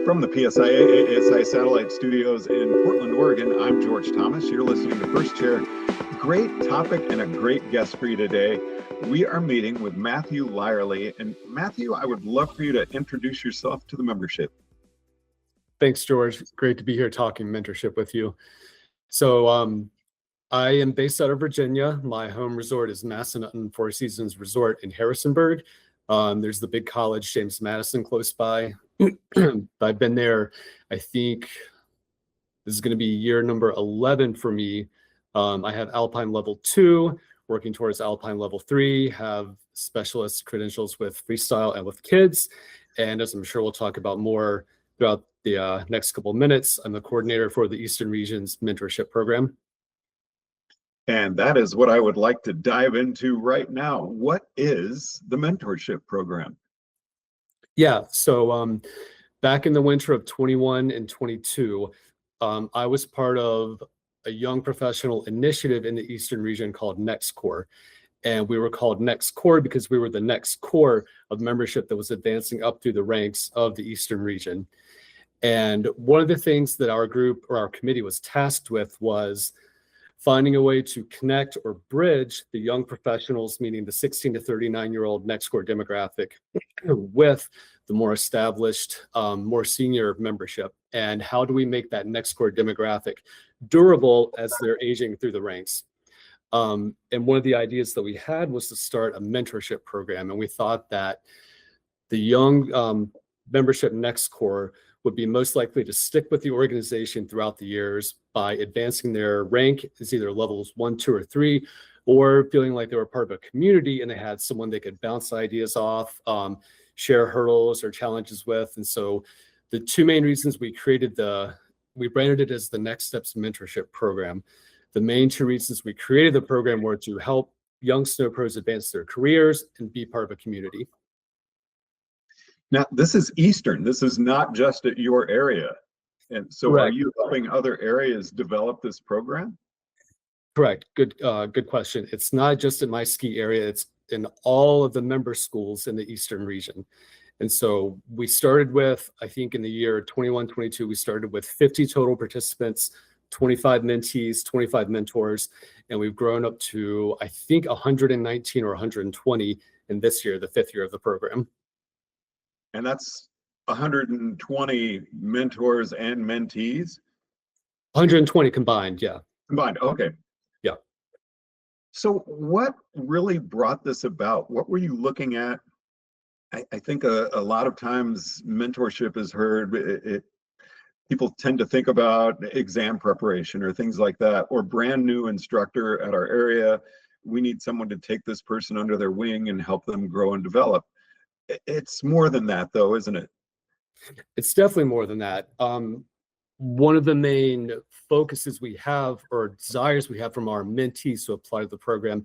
From the PSIA-AASI satellite studios in Portland, Oregon, I'm George Thomas. You're listening to First Chair. Great topic and a great guest for you today. We are meeting with Matthew Lyerly. And Matthew, I would love for you to introduce yourself to the membership. Thanks, George. Great to be here talking mentorship with you. So I am based out of Virginia. My home resort is Massanutten Four Seasons Resort in Harrisonburg. There's the big college, James Madison, close by. I've been there, I think this is going to be year number 11 for me. I have Alpine Level 2, working towards Alpine Level 3, have specialist credentials with freestyle and with kids. And as I'm sure we'll talk about more throughout the next couple of minutes, I'm the coordinator for the Eastern Region's mentorship program. And that is what I would like to dive into right now. What is the mentorship program? Yeah, so back in the winter of 21 and 22, I was part of a young professional initiative in the Eastern region called Next Core. And we were called Next Core because we were the next core of membership that was advancing up through the ranks of the Eastern region. And one of the things that our group or our committee was tasked with was finding a way to connect or bridge the young professionals, meaning the 16 to 39-year-old Next Core demographic, with the more established, more senior membership. And how do we make that Next Core demographic durable as they're aging through the ranks? And one of the ideas that we had was to start a mentorship program. And we thought that the young membership Next Core would be most likely to stick with the organization throughout the years by advancing their rank as either levels 1, 2, or 3, or feeling like they were part of a community and they had someone they could bounce ideas off, share hurdles or challenges with. And so the two main reasons we branded it as the Next Steps Mentorship Program. The main two reasons we created the program were to help young snow pros advance their careers and be part of a community. Now, this is Eastern. This is not just at your area. And so Correct. Are you helping other areas develop this program? Correct. Good question. It's not just in my ski area. It's in all of the member schools in the Eastern region. And so we started with, I think in the year 21, 22, we started with 50 total participants, 25 mentees, 25 mentors, and we've grown up to, I think, 119 or 120 in this year, the 5th year of the program. And that's 120 mentors and mentees? 120 combined, yeah. Combined, okay. Yeah. So what really brought this about? What were you looking at? I think a lot of times mentorship is heard, people tend to think about exam preparation or things like that, or brand new instructor at our area. We need someone to take this person under their wing and help them grow and develop. It's more than that, though, isn't it? It's definitely more than that. One of the main focuses we have or desires we have from our mentees to apply to the program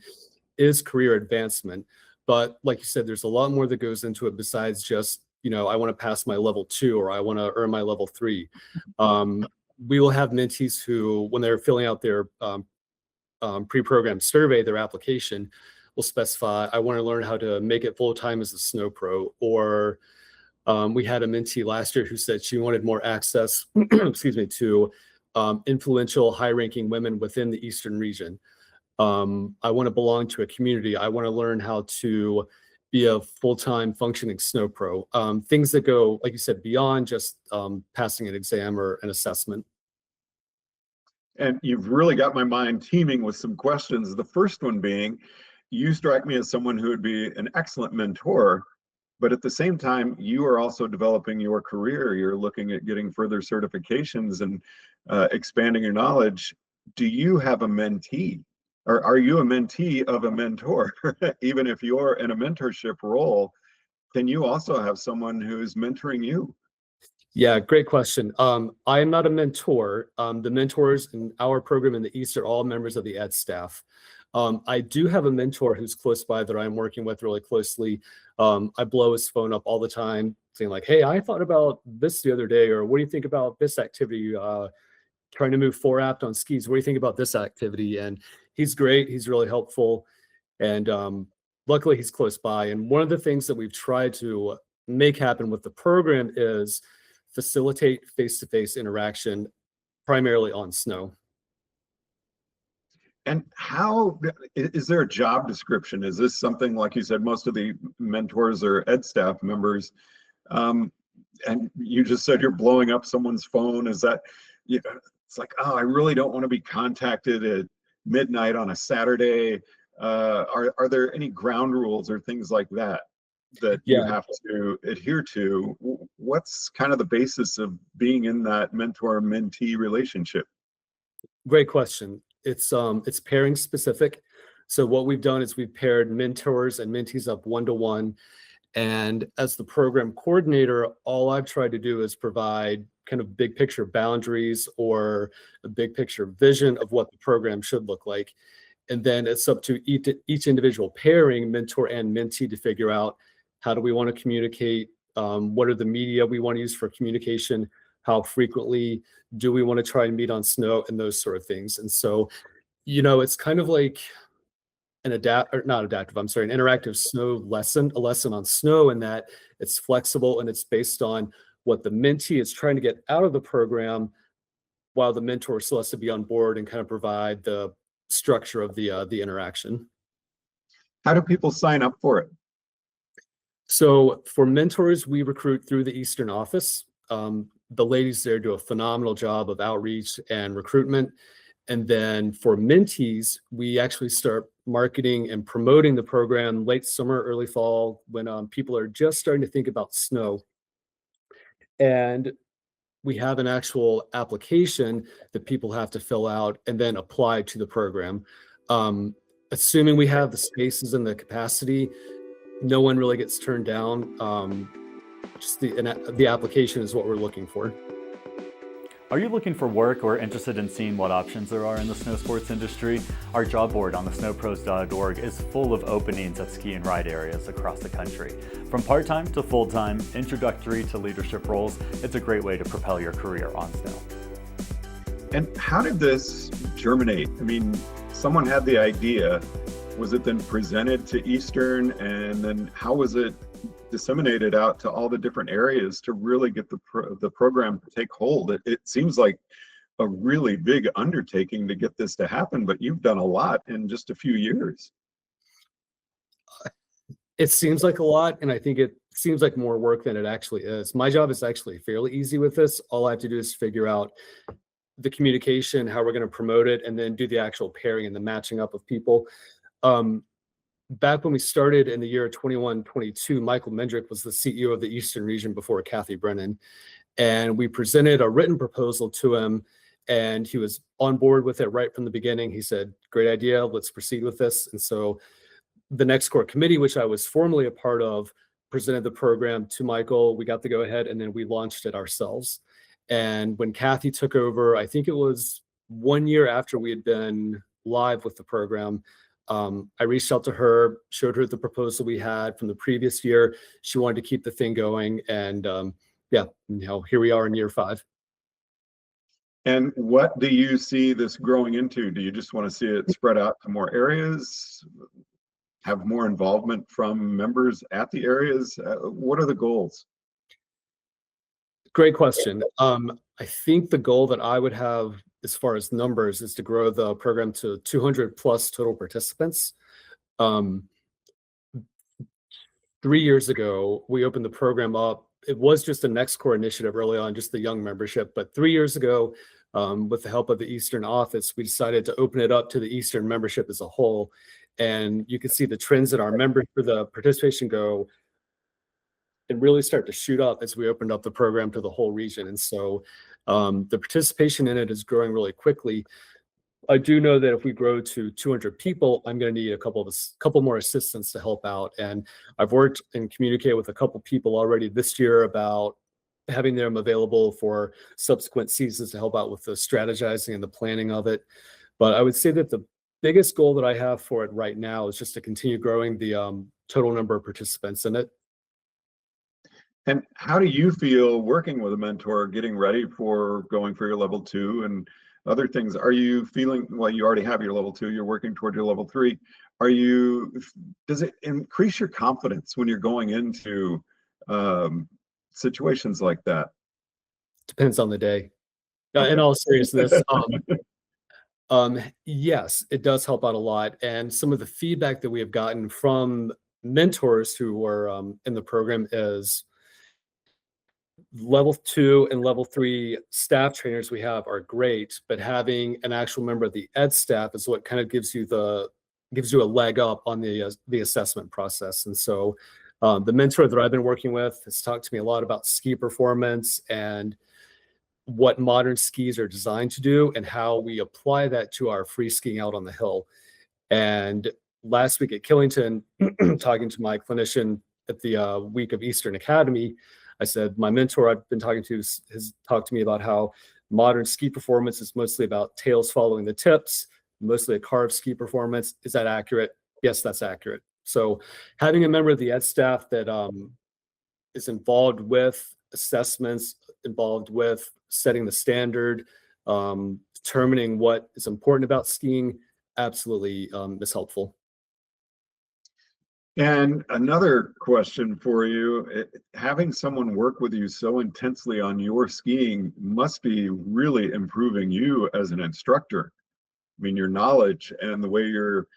is career advancement. But like you said, there's a lot more that goes into it besides just, I want to pass my level 2 or I want to earn my level 3. We will have mentees who, when they're filling out their pre-programmed survey, their application, will specify, I want to learn how to make it full-time as a snow pro. Or we had a mentee last year who said she wanted more access, to influential, high-ranking women within the Eastern region. I want to belong to a community. I want to learn how to be a full-time functioning snow pro. Things that go, like you said, beyond just passing an exam or an assessment. And you've really got my mind teeming with some questions. The first one being, you strike me as someone who would be an excellent mentor, but at the same time, you are also developing your career. You're looking at getting further certifications and expanding your knowledge. Do you have a mentee? Or are you a mentee of a mentor? Even if you're in a mentorship role, can you also have someone who's mentoring you? Yeah, great question. I am not a mentor. The mentors in our program in the East are all members of the ed staff. I do have a mentor who's close by that I'm working with really closely. I blow his phone up all the time saying like, hey, I thought about this the other day, or what do you think about this activity? Trying to move four-apt on skis. What do you think about this activity? And he's great. He's really helpful. And luckily he's close by. And one of the things that we've tried to make happen with the program is facilitate face-to-face interaction, primarily on snow. And how is there a job description? Is this something, like you said, most of the mentors are ed staff members, and you just said you're blowing up someone's phone? Is that, you know, it's like, oh, I really don't want to be contacted at midnight on a Saturday. Are there any ground rules or things like that you have to adhere to? What's kind of the basis of being in that mentor-mentee relationship? Great question. It's pairing specific. So what we've done is we've paired mentors and mentees up one-to-one. And as the program coordinator, all I've tried to do is provide kind of big picture boundaries or a big picture vision of what the program should look like. And then it's up to each individual pairing, mentor and mentee, to figure out how do we want to communicate, what are the media we want to use for communication, how frequently do we want to try and meet on snow, and those sort of things. And so, it's kind of like an interactive snow lesson, a lesson on snow, in that it's flexible and it's based on what the mentee is trying to get out of the program, while the mentor still has to be on board and kind of provide the structure of the interaction. How do people sign up for it? So for mentors, we recruit through the Eastern office. The ladies there do a phenomenal job of outreach and recruitment. And then for mentees, we actually start marketing and promoting the program late summer, early fall, when people are just starting to think about snow. And we have an actual application that people have to fill out and then apply to the program. Assuming we have the spaces and the capacity, no one really gets turned down. Just the application is what we're looking for. Are you looking for work or interested in seeing what options there are in the snow sports industry? Our job board on the snowpros.org is full of openings at ski and ride areas across the country. From part-time to full-time, introductory to leadership roles, it's a great way to propel your career on snow. And how did this germinate? I mean, someone had the idea. Was it then presented to Eastern, and then how was it disseminated out to all the different areas to really get the program to take hold? It seems like a really big undertaking to get this to happen, but you've done a lot in just a few years. It seems like a lot, and I think it seems like more work than it actually is. My job is actually fairly easy with this. All I have to do is figure out the communication, how we're going to promote it, and then do the actual pairing and the matching up of people. Back when we started in the year 21-22, Michael Mendrick was the CEO of the Eastern region before Kathy Brennan. And we presented a written proposal to him, and he was on board with it right from the beginning. He said, great idea, let's proceed with this. And so the Next Core Committee, which I was formerly a part of, presented the program to Michael. We got the go ahead, and then we launched it ourselves. And when Kathy took over, I think it was 1 year after we had been live with the program, I reached out to her, showed her the proposal we had from the previous year. She wanted to keep the thing going, and here we are in year 5. And what do you see this growing into? Do you just want to see it spread out to more areas, have more involvement from members at the areas? What are the goals? Great question. I think the goal that I would have as far as numbers is to grow the program to 200 plus total participants. 3 years ago, we opened the program up. It was just a Next Core initiative early on, just the young membership. But 3 years ago, with the help of the Eastern office, we decided to open it up to the Eastern membership as a whole. And you can see the trends in our members for the participation go and really start to shoot up as we opened up the program to the whole region. And so the participation in it is growing really quickly. I do know that if we grow to 200 people, I'm going to need a couple more assistants to help out. And I've worked and communicated with a couple people already this year about having them available for subsequent seasons to help out with the strategizing and the planning of it. But I would say that the biggest goal that I have for it right now is just to continue growing the total number of participants in it. And how do you feel working with a mentor, getting ready for going for your level 2 and other things? Are you feeling, well, you already have your level 2, you're working toward your level 3. Does it increase your confidence when you're going into situations like that? Depends on the day. Okay. In all seriousness, yes, it does help out a lot. And some of the feedback that we have gotten from mentors who were in the program is level 2 and level 3 staff trainers we have are great, but having an actual member of the ed staff is what kind of gives you a leg up on the assessment process. And so the mentor that I've been working with has talked to me a lot about ski performance and what modern skis are designed to do and how we apply that to our free skiing out on the hill. And last week at Killington, talking to my clinician at the week of Eastern Academy, I said, my mentor I've been talking to has talked to me about how modern ski performance is mostly about tails following the tips, mostly a carved ski performance. Is that accurate? Yes, that's accurate. So having a member of the ed staff that is involved with assessments, involved with setting the standard, determining what is important about skiing, absolutely is helpful. And another question for you, having someone work with you so intensely on your skiing must be really improving you as an instructor. I mean, your knowledge and the way you're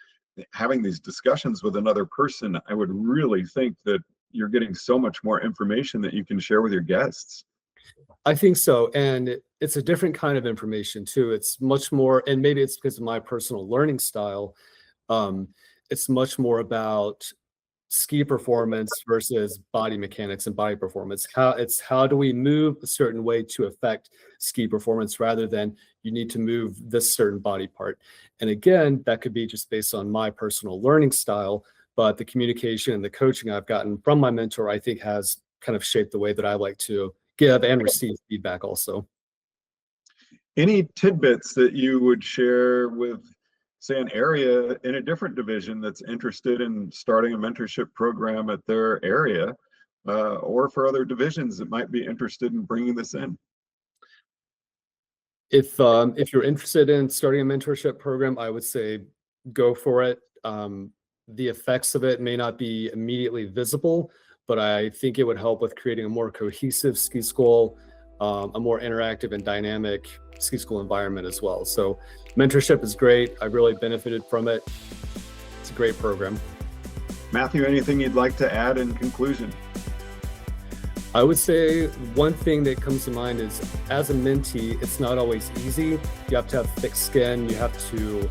having these discussions with another person, I would really think that you're getting so much more information that you can share with your guests. I think so. And it's a different kind of information too. It's much more, and maybe it's because of my personal learning style. It's much more about ski performance versus body mechanics and body performance. How do we move a certain way to affect ski performance rather than you need to move this certain body part. And again, that could be just based on my personal learning style, but the communication and the coaching I've gotten from my mentor, I think has kind of shaped the way that I like to give and receive feedback also. Any tidbits that you would share with, say, an area in a different division that's interested in starting a mentorship program at their area, or for other divisions that might be interested in bringing this in? If you're interested in starting a mentorship program, I would say go for it. The effects of it may not be immediately visible, but I think it would help with creating a more cohesive ski school, a more interactive and dynamic ski school environment as well. So mentorship is great. I've really benefited from it. It's a great program. Matthew, anything you'd like to add in conclusion? I would say one thing that comes to mind is, as a mentee, it's not always easy. You have to have thick skin. You have to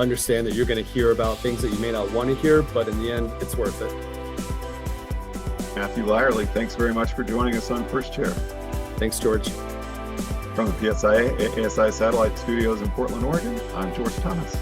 understand that you're going to hear about things that you may not want to hear, but in the end, it's worth it. Matthew Lyerly, thanks very much for joining us on First Chair. Thanks, George. From the PSIA-AASI Satellite Studios in Portland, Oregon, I'm George Thomas.